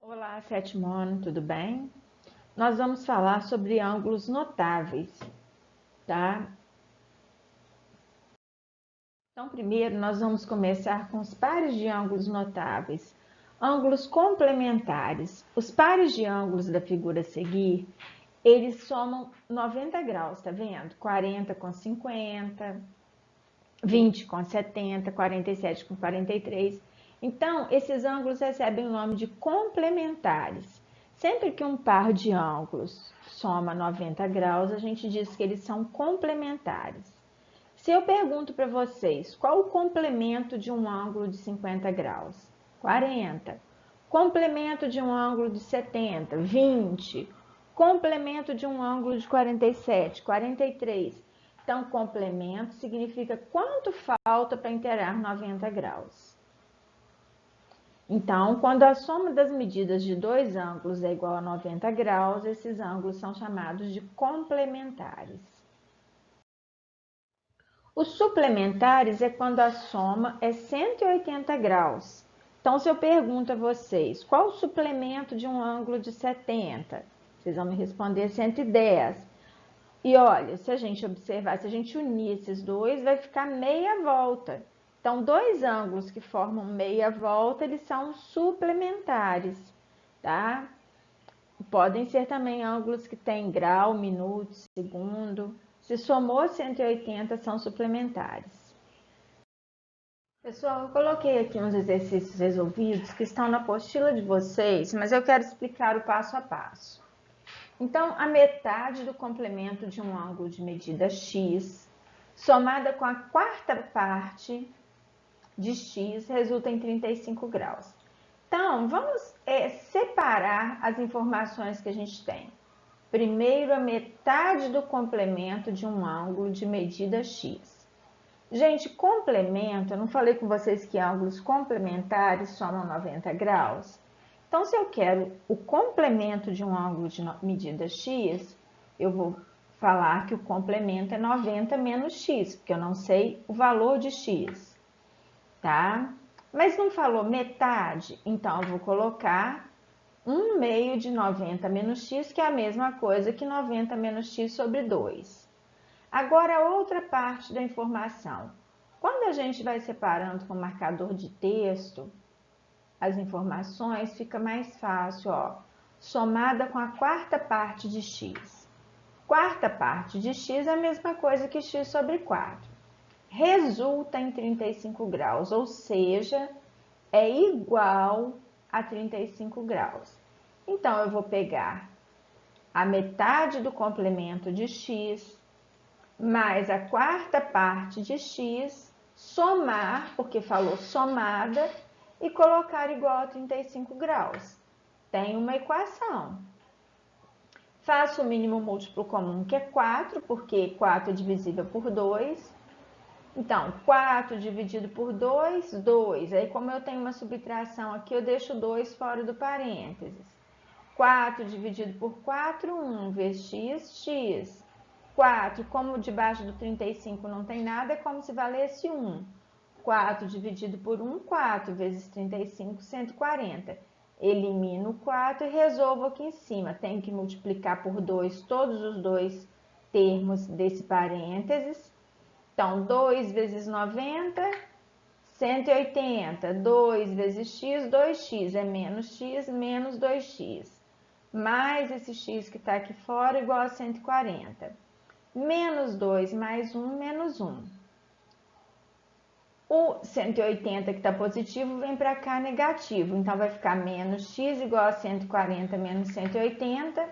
Olá, sétimo ano, tudo bem? Nós vamos falar sobre ângulos notáveis, tá? Então, primeiro nós vamos começar com os pares de ângulos notáveis. Ângulos complementares. Os pares de ângulos da figura a seguir, eles somam 90 graus, tá vendo? 40 com 50, 20 com 70, 47 com 43. Então, esses ângulos recebem o nome de complementares. Sempre que um par de ângulos soma 90 graus, a gente diz que eles são complementares. Se eu pergunto para vocês qual o complemento de um ângulo de 50 graus? 40. Complemento de um ângulo de 70? 20. Complemento de um ângulo de 47? 43. Então, complemento significa quanto falta para inteirar 90 graus. Então, quando a soma das medidas de dois ângulos é igual a 90 graus, esses ângulos são chamados de complementares. Os suplementares é quando a soma é 180 graus. Então, se eu pergunto a vocês, qual o suplemento de um ângulo de 70? Vocês vão me responder 110. E olha, se a gente observar, se a gente unir esses dois, vai ficar meia volta. Então, dois ângulos que formam meia volta, eles são suplementares, tá? Podem ser também ângulos que têm grau, minuto, segundo. Se somou 180, são suplementares. Pessoal, eu coloquei aqui uns exercícios resolvidos que estão na apostila de vocês, mas eu quero explicar o passo a passo. Então, a metade do complemento de um ângulo de medida x, somada com a quarta parte de x, resulta em 35 graus. Então, vamos separar as informações que a gente tem. Primeiro, a metade do complemento de um ângulo de medida x. Gente, complemento, eu não falei com vocês que ângulos complementares somam 90 graus? Então, se eu quero o complemento de um ângulo de medida x, eu vou falar que o complemento é 90 menos x, porque eu não sei o valor de x, tá? Mas não falou metade, então eu vou colocar 1 meio de 90 menos x, que é a mesma coisa que 90 menos x sobre 2. Agora, a outra parte da informação. Quando a gente vai separando com marcador de texto, as informações fica mais fácil, ó. Somada com a quarta parte de x. Quarta parte de x é a mesma coisa que x sobre 4. Resulta em 35 graus, ou seja, é igual a 35 graus. Então, eu vou pegar a metade do complemento de x mais a quarta parte de x, somar, porque falou somada, e colocar igual a 35 graus. Tem uma equação. Faço o mínimo múltiplo comum, que é 4, porque 4 é divisível por 2. Então, 4 dividido por 2, 2. Aí, como eu tenho uma subtração aqui, eu deixo 2 fora do parênteses. 4 dividido por 4, 1 vezes x, x. 4, como debaixo do 35 não tem nada, é como se valesse 1. 4 dividido por 1, 4 vezes 35, 140. Elimino o 4 e resolvo aqui em cima. Tenho que multiplicar por 2 todos os dois termos desse parênteses. Então, 2 vezes 90, 180. 2 vezes x, 2x é menos x, menos 2x. Mais esse x que está aqui fora, igual a 140. Menos 2 mais 1, menos 1. O 180 que está positivo vem para cá negativo. Então, vai ficar menos x igual a 140 menos 180.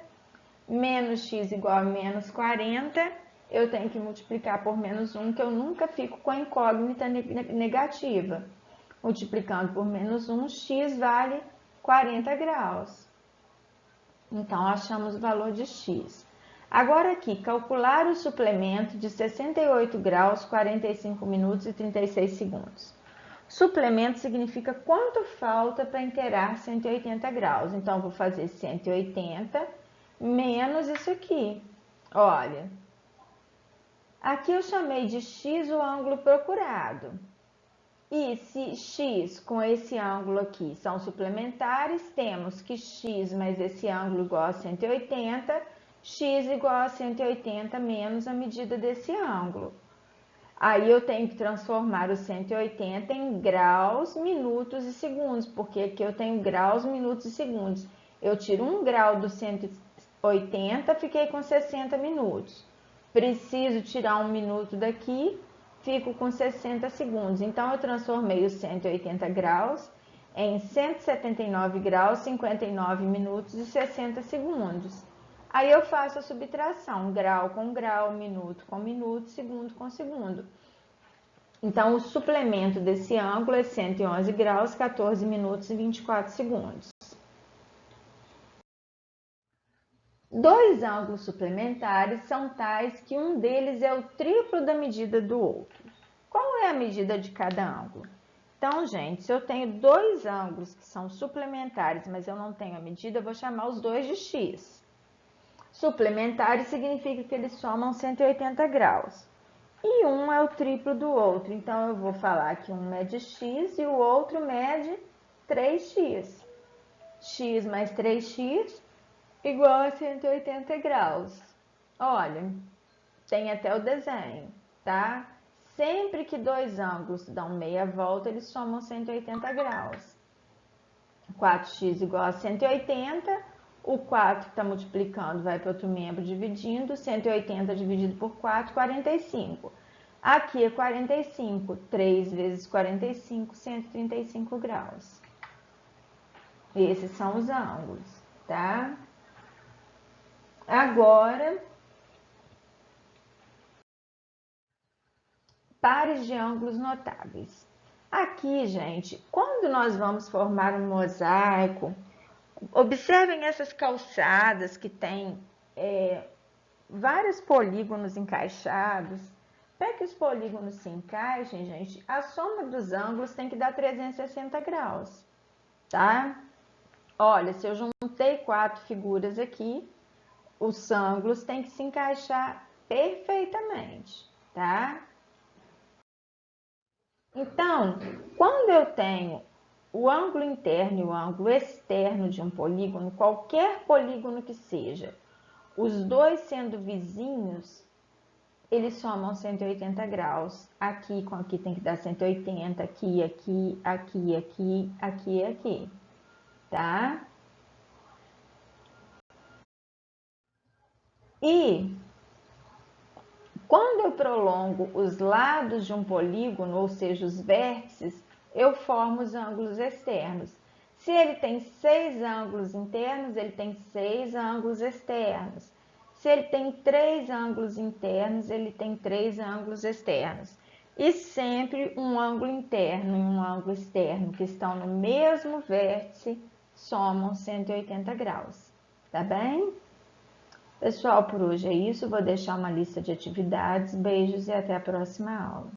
Menos x igual a menos 40. Eu tenho que multiplicar por menos 1, que eu nunca fico com a incógnita negativa. Multiplicando por menos 1, x vale 40 graus. Então, achamos o valor de x. Agora aqui, calcular o suplemento de 68 graus, 45 minutos e 36 segundos. Suplemento significa quanto falta para inteirar 180 graus. Então, eu vou fazer 180 menos isso aqui. Olha, aqui eu chamei de x o ângulo procurado. E se x com esse ângulo aqui são suplementares, temos que x mais esse ângulo igual a 180, x igual a 180 menos a medida desse ângulo. Aí eu tenho que transformar o 180 em graus, minutos e segundos, porque aqui eu tenho graus, minutos e segundos. Eu tiro 1 grau do 180, fiquei com 60 minutos. Preciso tirar 1 minuto daqui, fico com 60 segundos. Então, eu transformei os 180 graus em 179 graus, 59 minutos e 60 segundos. Aí eu faço a subtração, grau com grau, minuto com minuto, segundo com segundo. Então, o suplemento desse ângulo é 111 graus, 14 minutos e 24 segundos. Dois ângulos suplementares são tais que um deles é o triplo da medida do outro. Qual é a medida de cada ângulo? Então, gente, se eu tenho dois ângulos que são suplementares, mas eu não tenho a medida, eu vou chamar os dois de x. Suplementares significa que eles somam 180 graus. E um é o triplo do outro, então eu vou falar que um mede x e o outro mede 3x. X mais 3x igual a 180 graus. Olha, tem até o desenho, tá? Sempre que dois ângulos dão meia volta, eles somam 180 graus. 4x igual a 180, o 4 está multiplicando, vai para outro membro dividindo, 180 dividido por 4, 45. Aqui é 45, 3 vezes 45, 135 graus. Esses são os ângulos, tá? Agora, pares de ângulos notáveis. Aqui, gente, quando nós vamos formar um mosaico, observem essas calçadas que tem vários polígonos encaixados. Para que os polígonos se encaixem, gente, a soma dos ângulos tem que dar 360 graus, tá? Olha, se eu juntei 4 figuras aqui, os ângulos têm que se encaixar perfeitamente, tá? Então, quando eu tenho o ângulo interno e o ângulo externo de um polígono, qualquer polígono que seja, os dois sendo vizinhos, eles somam 180 graus. Aqui com aqui tem que dar 180, aqui, aqui, aqui, aqui, aqui e aqui, tá? E quando eu prolongo os lados de um polígono, ou seja, os vértices, eu formo os ângulos externos. Se ele tem 6 ângulos internos, ele tem 6 ângulos externos. Se ele tem 3 ângulos internos, ele tem 3 ângulos externos. E sempre um ângulo interno e um ângulo externo que estão no mesmo vértice somam 180 graus. Tá bem? Pessoal, por hoje é isso. Vou deixar uma lista de atividades. Beijos e até a próxima aula.